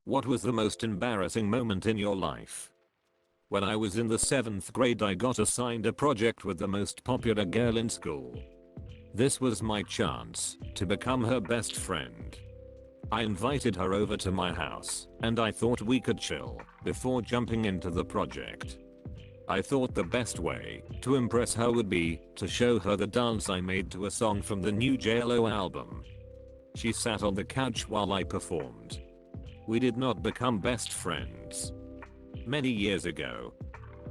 What was the most embarrassing moment in your life? When I was in the 7th grade I got assigned a project with the most popular girl in school. This was my chance to become her best friend. I invited her over to my house and I thought we could chill before jumping into the project. I thought the best way to impress her would be to show her the dance I made to a song from the new JLo album. She sat on the couch while I performed. We did not become best friends. Many years ago,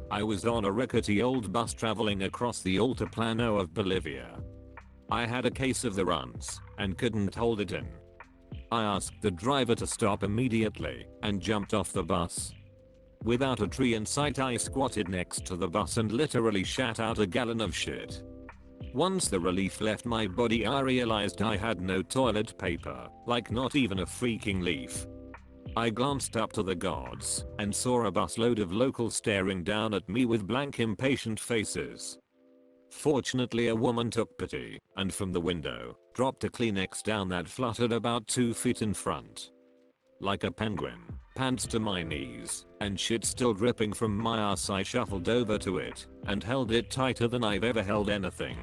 I was on a rickety old bus traveling across the Altiplano of Bolivia. I had a case of the runs and couldn't hold it in. I asked the driver to stop immediately and jumped off the bus. Without a tree in sight I squatted next to the bus and literally shat out a gallon of shit. Once the relief left my body I realized I had no toilet paper, like not even a freaking leaf. I glanced up to the gods and saw a busload of locals staring down at me with blank impatient faces. Fortunately a woman took pity and from the window dropped a Kleenex down that fluttered about 2 feet in front. Like a penguin, pants to my knees and shit still dripping from my ass I shuffled over to it and held it tighter than I've ever held anything.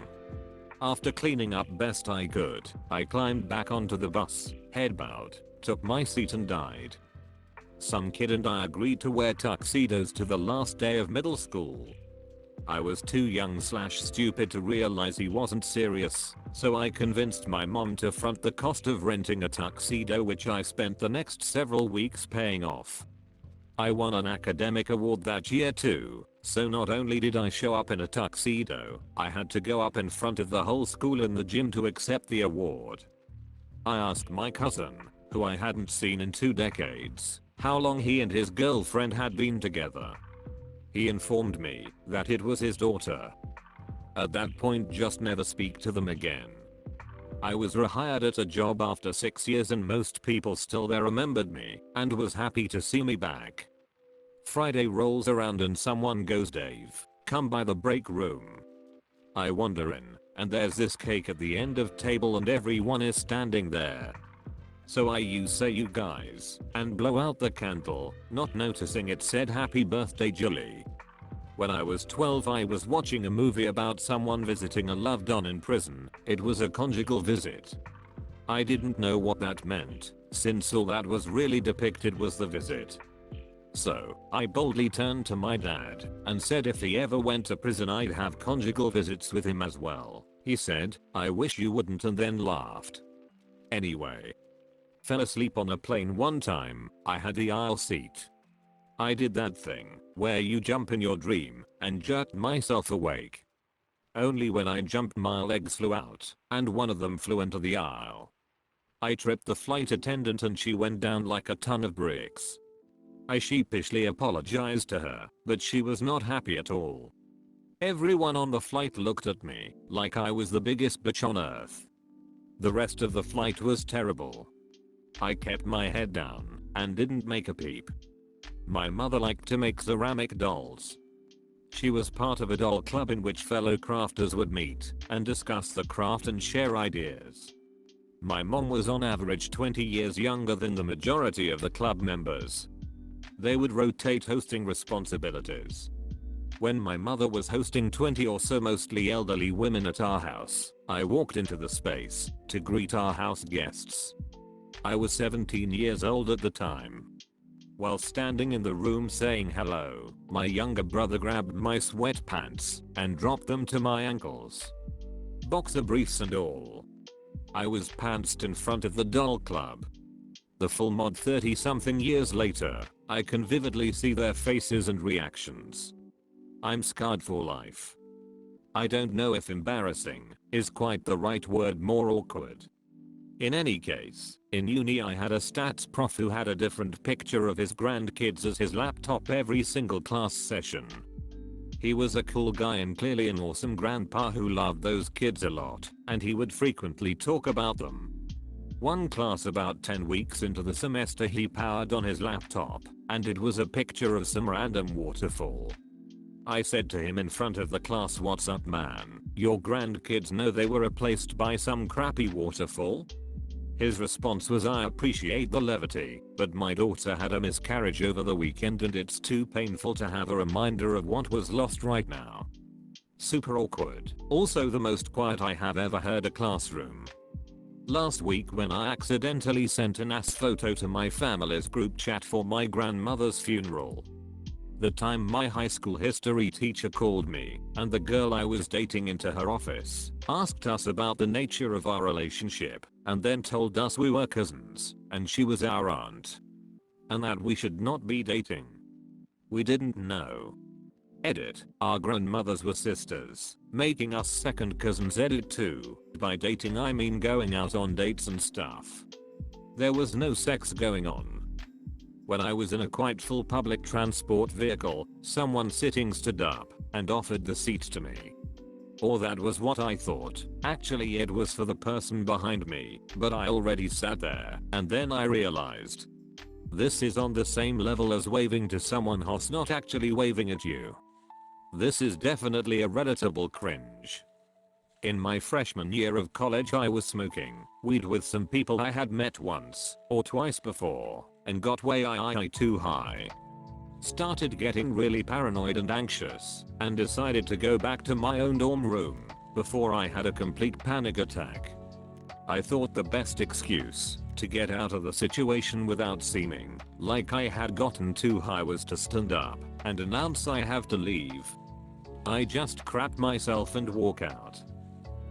After cleaning up best I could, I climbed back onto the bus, head bowed, took my seat and died. Some kid and I agreed to wear tuxedos to the last day of middle school. I was too young/stupid to realize he wasn't serious, so I convinced my mom to front the cost of renting a tuxedo which I spent the next several weeks paying off. I won an academic award that year too, so not only did I show up in a tuxedo, I had to go up in front of the whole school in the gym to accept the award. I asked my cousin, who I hadn't seen in 2 decades, how long he and his girlfriend had been together. He informed me that it was his daughter. At that point just never speak to them again. I was rehired at a job after 6 years and most people still there remembered me and was happy to see me back. Friday rolls around and someone goes, "Dave, come by the break room." I wander in and there's this cake at the end of table and everyone is standing there. So I say you guys and blow out the candle, not noticing it said happy birthday Julie. When I was 12 I was watching a movie about someone visiting a loved one in prison. It was a conjugal visit. I didn't know what that meant, since all that was really depicted was the visit. So, I boldly turned to my dad and said if he ever went to prison I'd have conjugal visits with him as well. He said, "I wish you wouldn't," and then laughed. Anyway. Fell asleep on a plane one time. I had the aisle seat. I did that thing where you jump in your dream and jerked myself awake. Only when I jumped my legs flew out and one of them flew into the aisle. I tripped the flight attendant and she went down like a ton of bricks. I sheepishly apologized to her, but she was not happy at all. Everyone on the flight looked at me like I was the biggest bitch on earth. The rest of the flight was terrible. I kept my head down and didn't make a peep. My mother liked to make ceramic dolls. She was part of a doll club in which fellow crafters would meet and discuss the craft and share ideas. My mom was on average 20 years younger than the majority of the club members. They would rotate hosting responsibilities. When my mother was hosting 20 or so mostly elderly women at our house, I walked into the space to greet our house guests. I was 17 years old at the time. While standing in the room saying hello, my younger brother grabbed my sweatpants and dropped them to my ankles. Boxer briefs and all. I was pantsed in front of the doll club. The full mod 30 something years later, I can vividly see their faces and reactions. I'm scarred for life. I don't know if embarrassing is quite the right word, more awkward. In any case, in uni I had a stats prof who had a different picture of his grandkids as his laptop every single class session. He was a cool guy and clearly an awesome grandpa who loved those kids a lot, and he would frequently talk about them. One class about 10 weeks into the semester he powered on his laptop, and it was a picture of some random waterfall. I said to him in front of the class, "What's up man, your grandkids know they were replaced by some crappy waterfall?" His response was, "I appreciate the levity, but my daughter had a miscarriage over the weekend and it's too painful to have a reminder of what was lost right now." Super awkward. Also the most quiet I have ever heard a classroom. Last week when I accidentally sent an ass photo to my family's group chat for my grandmother's funeral. The time my high school history teacher called me and the girl I was dating into her office, asked us about the nature of our relationship, and then told us we were cousins and she was our aunt. And that we should not be dating. We didn't know. Edit. Our grandmothers were sisters, making us second cousins. Edit 2. By dating I mean going out on dates and stuff. There was no sex going on. When I was in a quite full public transport vehicle, someone sitting stood up and offered the seat to me. Or that was what I thought. Actually it was for the person behind me, but I already sat there, and then I realized. This is on the same level as waving to someone who's not actually waving at you. This is definitely a relatable cringe. In my freshman year of college I was smoking weed with some people I had met once or twice before and got way too high. Started getting really paranoid and anxious and decided to go back to my own dorm room before I had a complete panic attack. I thought the best excuse to get out of the situation without seeming like I had gotten too high was to stand up and announce I have to leave. I just crap myself and walk out.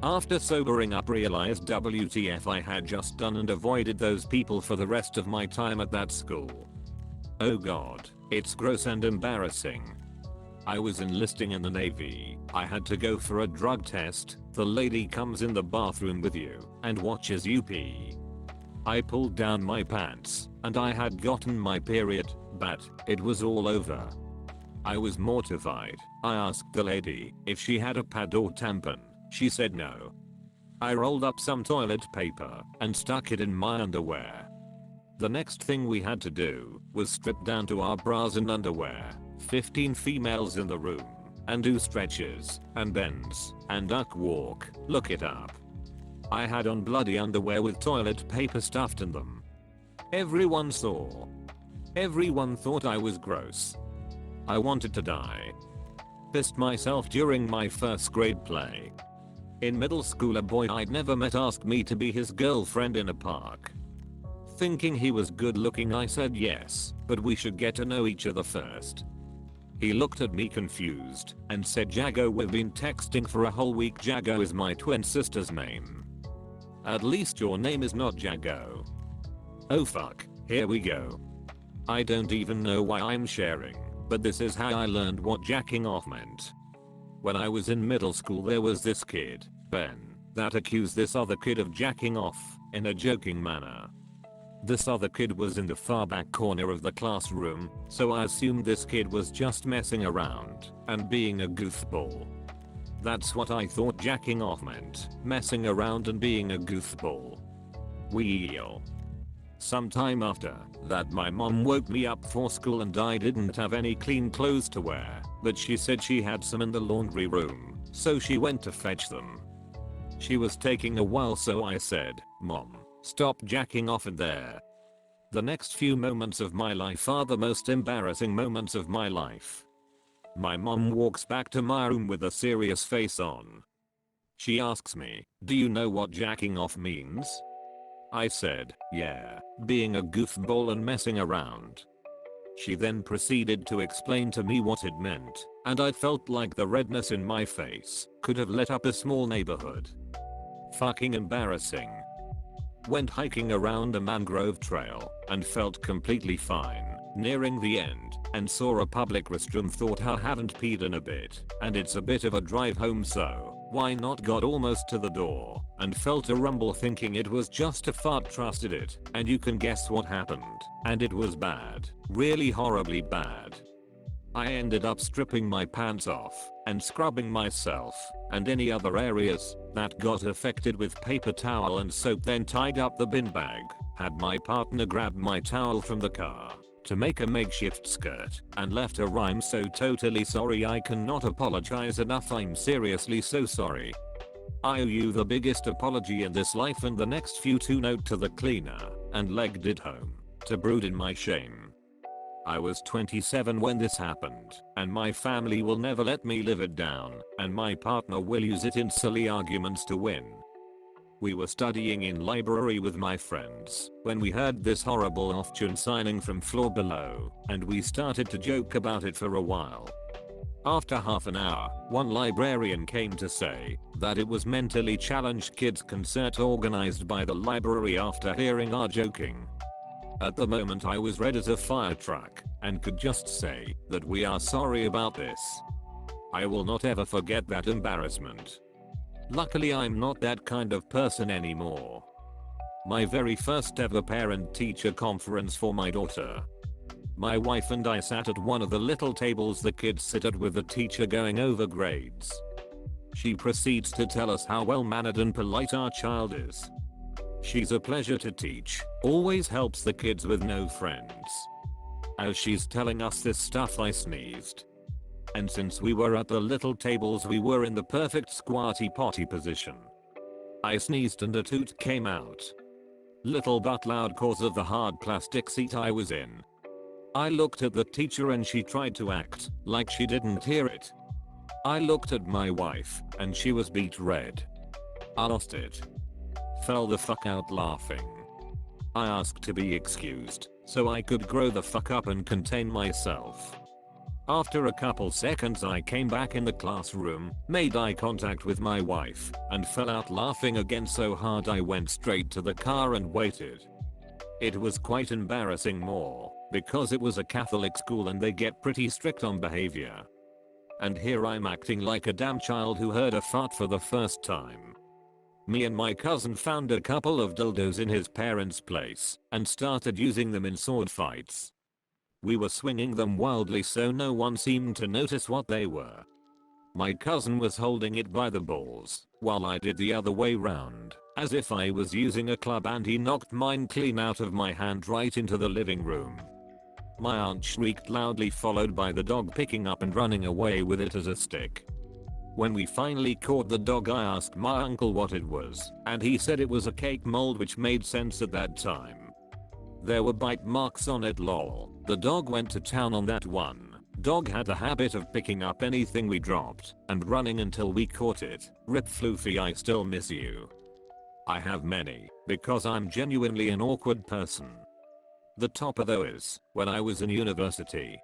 After sobering up realized WTF I had just done and avoided those people for the rest of my time at that school. Oh god, it's gross and embarrassing. I was enlisting in the Navy. I had to go for a drug test. The lady comes in the bathroom with you and watches you pee. I pulled down my pants and I had gotten my period, but it was all over. I was mortified. I asked the lady if she had a pad or tampon. She said no. I rolled up some toilet paper and stuck it in my underwear. The next thing we had to do was strip down to our bras and underwear, 15 females in the room, and do stretches and bends and duck walk. Look it up. I had on bloody underwear with toilet paper stuffed in them. Everyone saw. Everyone thought I was gross. I wanted to die. Pissed myself during my first grade play. In middle school a boy I'd never met asked me to be his girlfriend in a park. Thinking he was good looking I said yes, but we should get to know each other first. He looked at me confused and said, "Jago, we've been texting for a whole week. Jago is my twin sister's name. At least your name is not Jago." Oh fuck, here we go. I don't even know why I'm sharing, but this is how I learned what jacking off meant. When I was in middle school there was this kid, Ben, that accused this other kid of jacking off in a joking manner. This other kid was in the far back corner of the classroom, so I assumed this kid was just messing around and being a goofball. That's what I thought jacking off meant, messing around and being a goofball. Wheel. Sometime after that my mom woke me up for school and I didn't have any clean clothes to wear, but she said she had some in the laundry room, so she went to fetch them. She was taking a while, so I said, "Mom, stop jacking off in there." The next few moments of my life are the most embarrassing moments of my life. My mom walks back to my room with a serious face on. She asks me, "Do you know what jacking off means?" I said, "Yeah, being a goofball and messing around." She then proceeded to explain to me what it meant, and I felt like the redness in my face could have lit up a small neighborhood. Fucking embarrassing. Went hiking around a mangrove trail and felt completely fine. Nearing the end and saw a public restroom, thought I haven't peed in a bit and it's a bit of a drive home, so why not? Got almost to the door and felt a rumble, thinking it was just a fart, trusted it, and you can guess what happened, and it was bad, really horribly bad. I ended up stripping my pants off and scrubbing myself and any other areas that got affected with paper towel and soap, then tied up the bin bag, had my partner grab my towel from the car to make a makeshift skirt, and left a rhyme, "So totally sorry, I cannot apologize enough, I'm seriously so sorry." I owe you the biggest apology in this life and the next few to note to the cleaner, and legged it home, to brood in my shame. I was 27 when this happened, and my family will never let me live it down, and my partner will use it in silly arguments to win. We were studying in library with my friends when we heard this horrible off-tune signing from floor below, and we started to joke about it for a while. After half an hour, one librarian came to say that it was mentally challenged kids' concert organized by the library after hearing our joking. At the moment I was red as a fire truck and could just say that we are sorry about this. I will not ever forget that embarrassment. Luckily I'm not that kind of person anymore. My very first ever parent-teacher conference for my daughter. My wife and I sat at one of the little tables the kids sit at with the teacher going over grades. She proceeds to tell us how well-mannered and polite our child is. She's a pleasure to teach, always helps the kids with no friends. As she's telling us this stuff I sneezed. And since we were at the little tables we were in the perfect squatty potty position. I sneezed and a toot came out. Little but loud cause of the hard plastic seat I was in. I looked at the teacher and she tried to act like she didn't hear it. I looked at my wife and she was beet red. I lost it. Fell the fuck out laughing. I asked to be excused so I could grow the fuck up and contain myself. After a couple seconds I came back in the classroom, made eye contact with my wife, and fell out laughing again so hard I went straight to the car and waited. It was quite embarrassing more, because it was a Catholic school and they get pretty strict on behavior. And here I'm acting like a damn child who heard a fart for the first time. Me and my cousin found a couple of dildos in his parents' place and started using them in sword fights. We were swinging them wildly so no one seemed to notice what they were. My cousin was holding it by the balls, while I did the other way round, as if I was using a club, and he knocked mine clean out of my hand right into the living room. My aunt shrieked loudly, followed by the dog picking up and running away with it as a stick. When we finally caught the dog I asked my uncle what it was, and he said it was a cake mold, which made sense at that time. There were bite marks on it, lol. The dog went to town on that one. Dog had the habit of picking up anything we dropped and running until we caught it. Rip Floofy, I still miss you. I have many, because I'm genuinely an awkward person. The topper though is, when I was in university.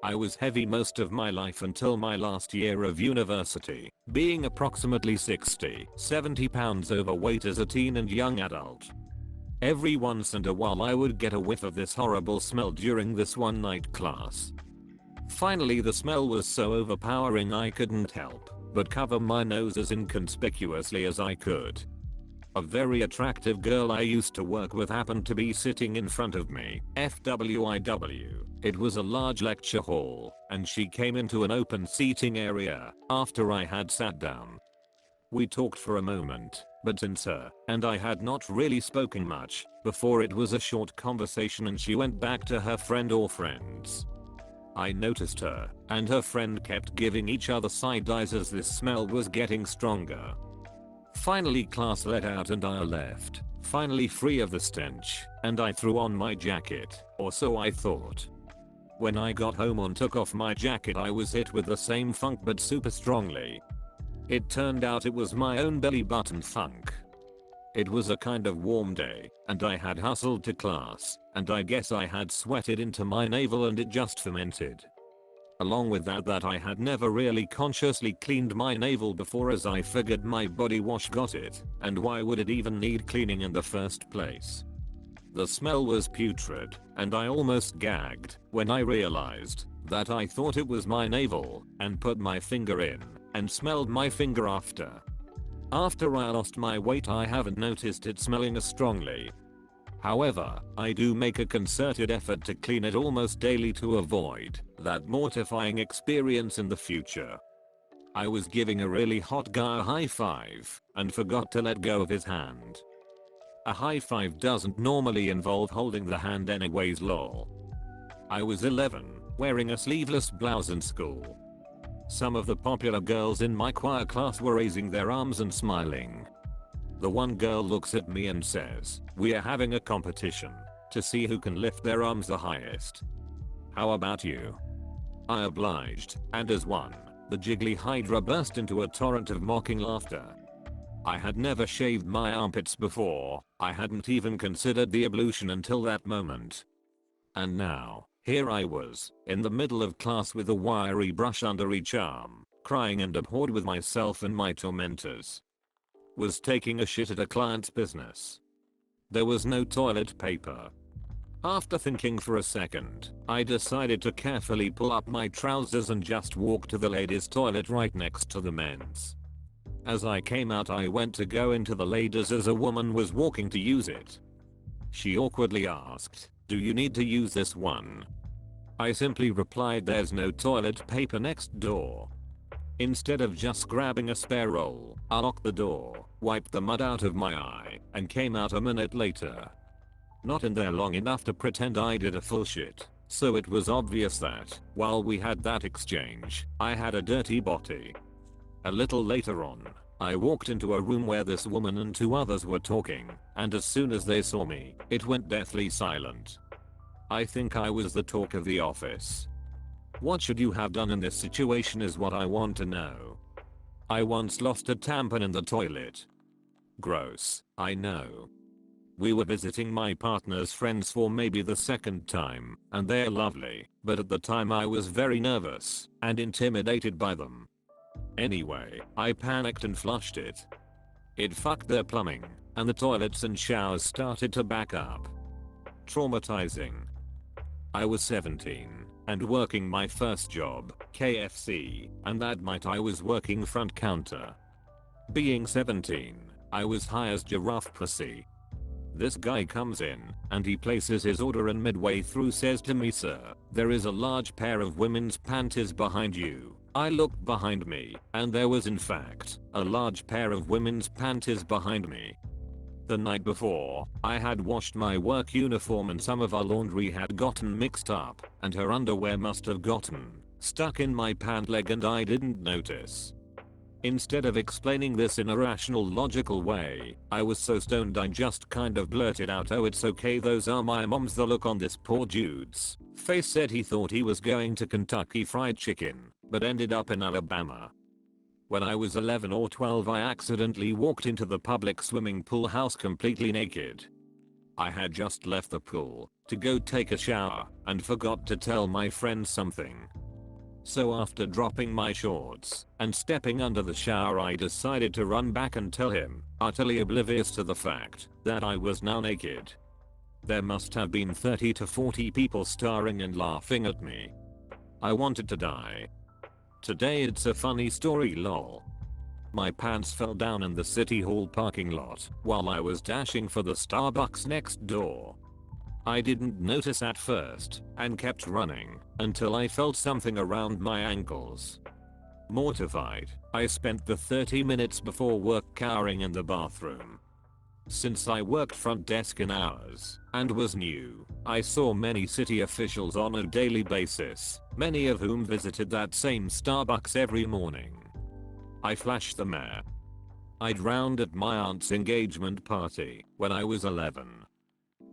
I was heavy most of my life until my last year of university, being approximately 60-70 pounds overweight as a teen and young adult. Every once in a while I would get a whiff of this horrible smell during this one night class. Finally the smell was so overpowering I couldn't help but cover my nose as inconspicuously as I could. A very attractive girl I used to work with happened to be sitting in front of me. FWIW. It was a large lecture hall, and she came into an open seating area after I had sat down. We talked for a moment, but since her and I had not really spoken much before, it was a short conversation and she went back to her friend or friends. I noticed her and her friend kept giving each other side eyes as this smell was getting stronger. Finally class let out and I left, finally free of the stench, and I threw on my jacket, or so I thought. When I got home and took off my jacket I was hit with the same funk but super strongly. It turned out it was my own belly button funk. It was a kind of warm day, and I had hustled to class, and I guess I had sweated into my navel and it just fermented. Along with that I had never really consciously cleaned my navel before, as I figured my body wash got it, and why would it even need cleaning in the first place? The smell was putrid, and I almost gagged when I realized that I thought it was my navel, and put my finger in and smelled my finger after. After I lost my weight I haven't noticed it smelling as strongly. However, I do make a concerted effort to clean it almost daily to avoid that mortifying experience in the future. I was giving a really hot guy a high five and forgot to let go of his hand. A high five doesn't normally involve holding the hand anyways, lol. I was 11, wearing a sleeveless blouse in school. Some of the popular girls in my choir class were raising their arms and smiling. The one girl looks at me and says, "We are having a competition to see who can lift their arms the highest. How about you?" I obliged, and as one, the jiggly hydra burst into a torrent of mocking laughter. I had never shaved my armpits before, I hadn't even considered the ablution until that moment. And now, here I was, in the middle of class with a wiry brush under each arm, crying and abhorred with myself and my tormentors. Was taking a shit at a client's business. There was no toilet paper. After thinking for a second, I decided to carefully pull up my trousers and just walk to the ladies' toilet right next to the men's. As I came out, I went to go into the ladies as a woman was walking to use it. She awkwardly asked, "Do you need to use this one?" I simply replied, "There's no toilet paper next door." Instead of just grabbing a spare roll, I locked the door, wiped the mud out of my eye, and came out a minute later. Not in there long enough to pretend I did a full shit, so it was obvious that, while we had that exchange, I had a dirty body. A little later on, I walked into a room where this woman and two others were talking, and as soon as they saw me, it went deathly silent. I think I was the talk of the office. What should you have done in this situation is what I want to know. I once lost a tampon in the toilet. Gross, I know. We were visiting my partner's friends for maybe the second time, and they're lovely, but at the time I was very nervous and intimidated by them. Anyway, I panicked and flushed it. It fucked their plumbing, and the toilets and showers started to back up. Traumatizing. I was 17 and working my first job, KFC, and that night I was working front counter. Being 17, I was high as giraffe pussy. This guy comes in, and he places his order and midway through says to me, "Sir, there is a large pair of women's panties behind you." I looked behind me, and there was in fact, a large pair of women's panties behind me. The night before, I had washed my work uniform and some of our laundry had gotten mixed up, and her underwear must have gotten stuck in my pant leg and I didn't notice. Instead of explaining this in a rational, logical way, I was so stoned I just kind of blurted out, "Oh, it's okay, those are my mom's." The look on this poor dude's face said he thought he was going to Kentucky Fried Chicken, but ended up in Alabama. When I was 11 or 12, I accidentally walked into the public swimming pool house completely naked. I had just left the pool to go take a shower and forgot to tell my friend something. So after dropping my shorts and stepping under the shower, I decided to run back and tell him, utterly oblivious to the fact that I was now naked. There must have been 30 to 40 people staring and laughing at me. I wanted to die. Today it's a funny story, lol. My pants fell down in the city hall parking lot while I was dashing for the Starbucks next door. I didn't notice at first and kept running until I felt something around my ankles. Mortified, I spent the 30 minutes before work cowering in the bathroom. Since I worked front desk in hours and was new, I saw many city officials on a daily basis, many of whom visited that same Starbucks every morning. I flashed the mayor. I'd round at my aunt's engagement party when I was 11.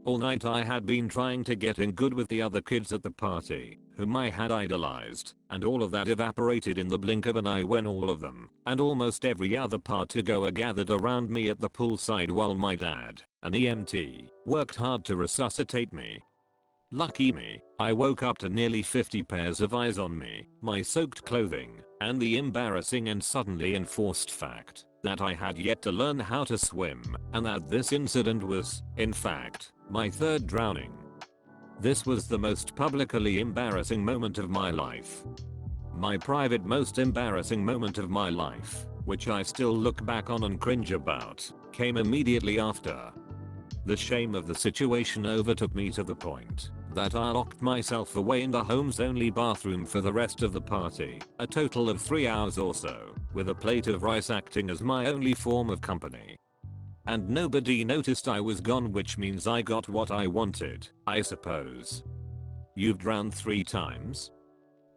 All night I had been trying to get in good with the other kids at the party, whom I had idolized, and all of that evaporated in the blink of an eye when all of them, and almost every other partygoer, gathered around me at the poolside while my dad, an EMT, worked hard to resuscitate me. Lucky me, I woke up to nearly 50 pairs of eyes on me, my soaked clothing, and the embarrassing and suddenly enforced fact that I had yet to learn how to swim, and that this incident was, in fact, my third drowning. This was the most publicly embarrassing moment of my life. My private most embarrassing moment of my life, which I still look back on and cringe about, came immediately after. The shame of the situation overtook me to the point that I locked myself away in the home's only bathroom for the rest of the party, a total of 3 hours or so, with a plate of rice acting as my only form of company. And nobody noticed I was gone, which means I got what I wanted, I suppose. You've drowned 3 times?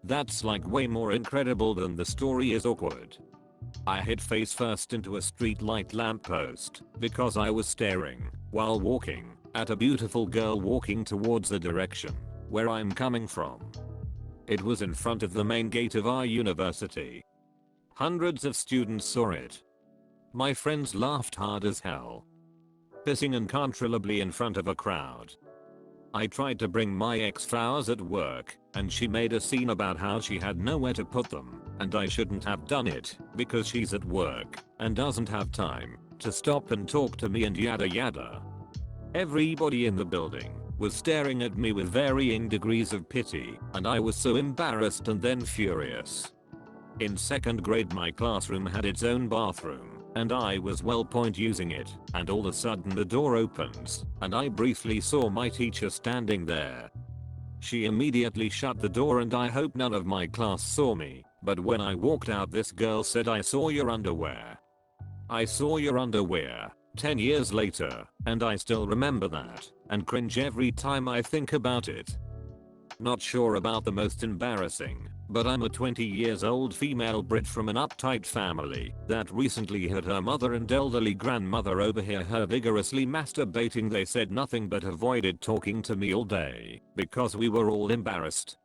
That's like way more incredible than the story is awkward. I hit face first into a street light lamppost because I was staring, while walking, at a beautiful girl walking towards the direction where I'm coming from. It was in front of the main gate of our university. Hundreds of students saw it. My friends laughed hard as hell. Pissing uncontrollably in front of a crowd. I tried to bring my ex flowers at work, and she made a scene about how she had nowhere to put them, and I shouldn't have done it, because she's at work, and doesn't have time to stop and talk to me and yada yada. Everybody in the building was staring at me with varying degrees of pity, and I was so embarrassed and then furious. In 2nd grade my classroom had its own bathroom, and I was well point using it, and all of a sudden the door opens, and I briefly saw my teacher standing there. She immediately shut the door and I hope none of my class saw me, but when I walked out this girl said, "I saw your underwear." I saw your underwear, 10 years later, and I still remember that, and cringe every time I think about it. Not sure about the most embarrassing, but I'm a 20 years old female Brit from an uptight family that recently had her mother and elderly grandmother overhear her vigorously masturbating. They said nothing but avoided talking to me all day because we were all embarrassed.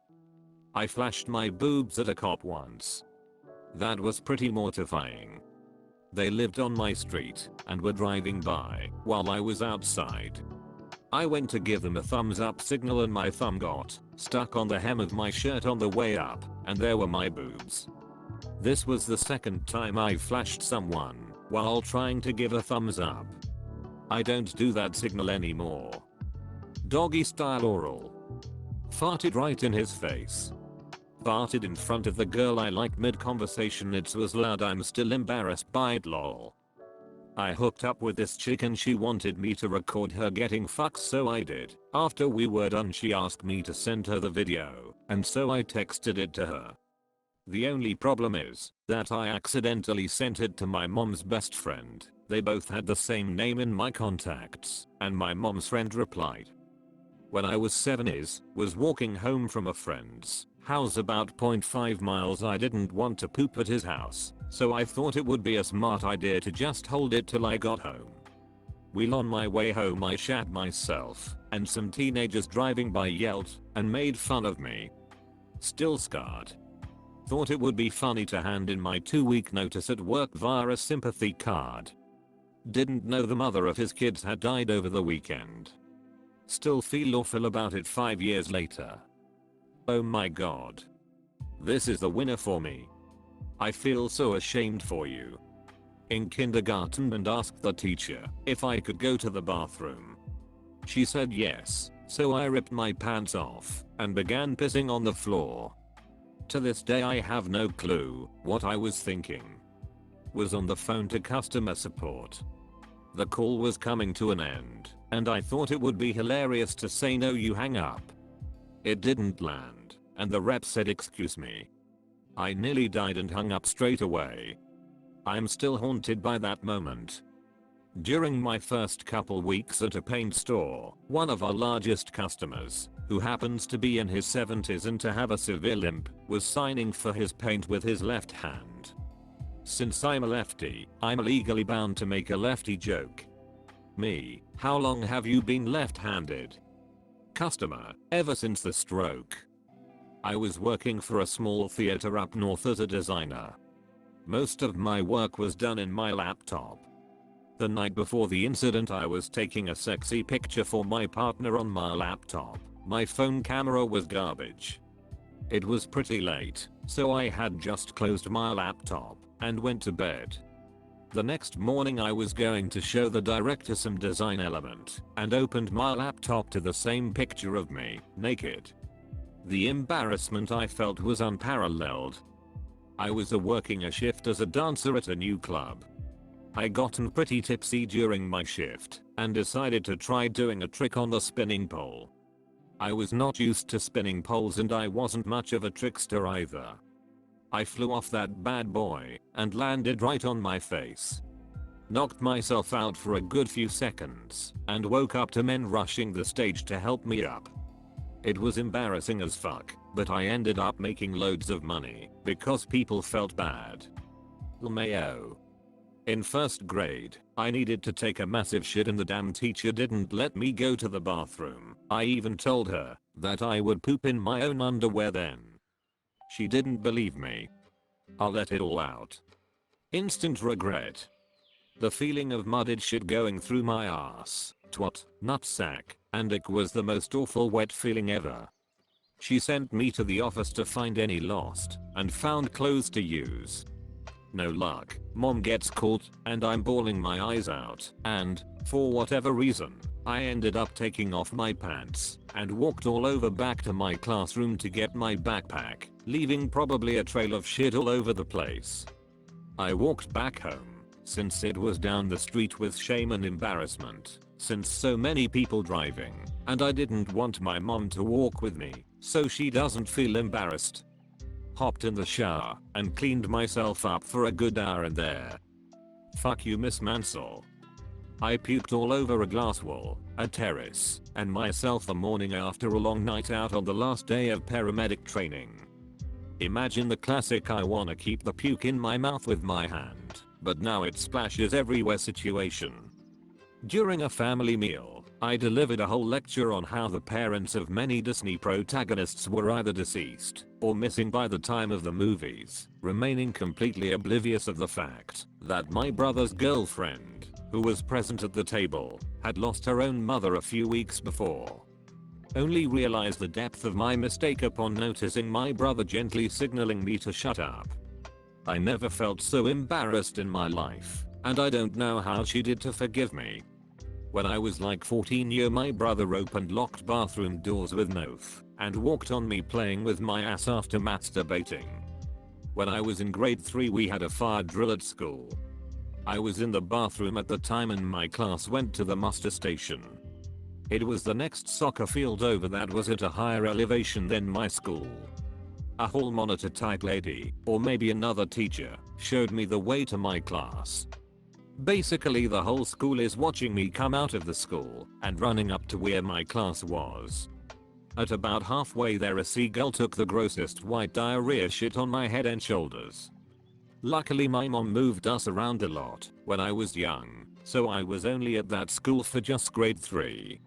I flashed my boobs at a cop once. That was pretty mortifying. They lived on my street and were driving by while I was outside. I went to give them a thumbs up signal and my thumb got stuck on the hem of my shirt on the way up, and there were my boobs. This was the second time I flashed someone while trying to give a thumbs up. I don't do that signal anymore. Doggy style oral. Farted right in his face. Farted in front of the girl I like mid conversation. It was loud. I'm still embarrassed by it, lol. I hooked up with this chick and she wanted me to record her getting fucked, so I did. After we were done she asked me to send her the video, and so I texted it to her. The only problem is that I accidentally sent it to my mom's best friend. They both had the same name in my contacts, and my mom's friend replied. When I was 7 was walking home from a friend's house about 0.5 miles. I didn't want to poop at his house, so I thought it would be a smart idea to just hold it till I got home. While on my way home I shat myself, and some teenagers driving by yelled and made fun of me. Still scarred. Thought it would be funny to hand in my 2-week notice at work via a sympathy card. Didn't know the mother of his kids had died over the weekend. Still feel awful about it 5 years later. Oh my god. This is the winner for me. I feel so ashamed for you. In kindergarten and asked the teacher if I could go to the bathroom. She said yes, so I ripped my pants off and began pissing on the floor. To this day I have no clue what I was thinking. Was on the phone to customer support. The call was coming to an end, and I thought it would be hilarious to say no, you hang up. It didn't land, and the rep said excuse me. I nearly died and hung up straight away. I'm still haunted by that moment. During my first couple weeks at a paint store, one of our largest customers, who happens to be in his 70s and to have a severe limp, was signing for his paint with his left hand. Since I'm a lefty, I'm legally bound to make a lefty joke. Me, how long have you been left-handed? Customer, ever since the stroke. I was working for a small theater up north as a designer. Most of my work was done in my laptop. The night before the incident I was taking a sexy picture for my partner on my laptop. My phone camera was garbage. It was pretty late, so I had just closed my laptop and went to bed. The next morning I was going to show the director some design element and opened my laptop to the same picture of me, naked. The embarrassment I felt was unparalleled. I was working a shift as a dancer at a new club. I gotten pretty tipsy during my shift and decided to try doing a trick on the spinning pole. I was not used to spinning poles and I wasn't much of a trickster either. I flew off that bad boy and landed right on my face. Knocked myself out for a good few seconds and woke up to men rushing the stage to help me up. It was embarrassing as fuck, but I ended up making loads of money because people felt bad. LMAO. In first grade, I needed to take a massive shit and the damn teacher didn't let me go to the bathroom. I even told her that I would poop in my own underwear then. She didn't believe me. I'll let it all out. Instant regret. The feeling of mudded shit going through my ass, twat, nutsack, and ick was the most awful wet feeling ever. She sent me to the office to find any lost and found clothes to use. No luck, mom gets caught and I'm bawling my eyes out, and, for whatever reason, I ended up taking off my pants and walked all over back to my classroom to get my backpack, leaving probably a trail of shit all over the place. I walked back home, since it was down the street with shame and embarrassment, since so many people driving, and I didn't want my mom to walk with me, so she doesn't feel embarrassed. Hopped in the shower and cleaned myself up for a good hour in there. Fuck you, Miss Mansell. I puked all over a glass wall, a terrace, and myself the morning after a long night out on the last day of paramedic training. Imagine the classic I wanna keep the puke in my mouth with my hand, but now it splashes everywhere situation. During a family meal, I delivered a whole lecture on how the parents of many Disney protagonists were either deceased or missing by the time of the movies, remaining completely oblivious of the fact that my brother's girlfriend, who was present at the table, had lost her own mother a few weeks before. Only realized the depth of my mistake upon noticing my brother gently signaling me to shut up. I never felt so embarrassed in my life, and I don't know how she did to forgive me. When I was like 14 my brother opened locked bathroom doors with no f and walked on me playing with my ass after masturbating. When I was in grade 3 we had a fire drill at school. I was in the bathroom at the time and my class went to the muster station. It was the next soccer field over that was at a higher elevation than my school. A hall monitor type lady, or maybe another teacher, showed me the way to my class. Basically the whole school is watching me come out of the school and running up to where my class was. At about halfway there a seagull took the grossest white diarrhea shit on my head and shoulders. Luckily my mom moved us around a lot when I was young, so I was only at that school for just grade 3.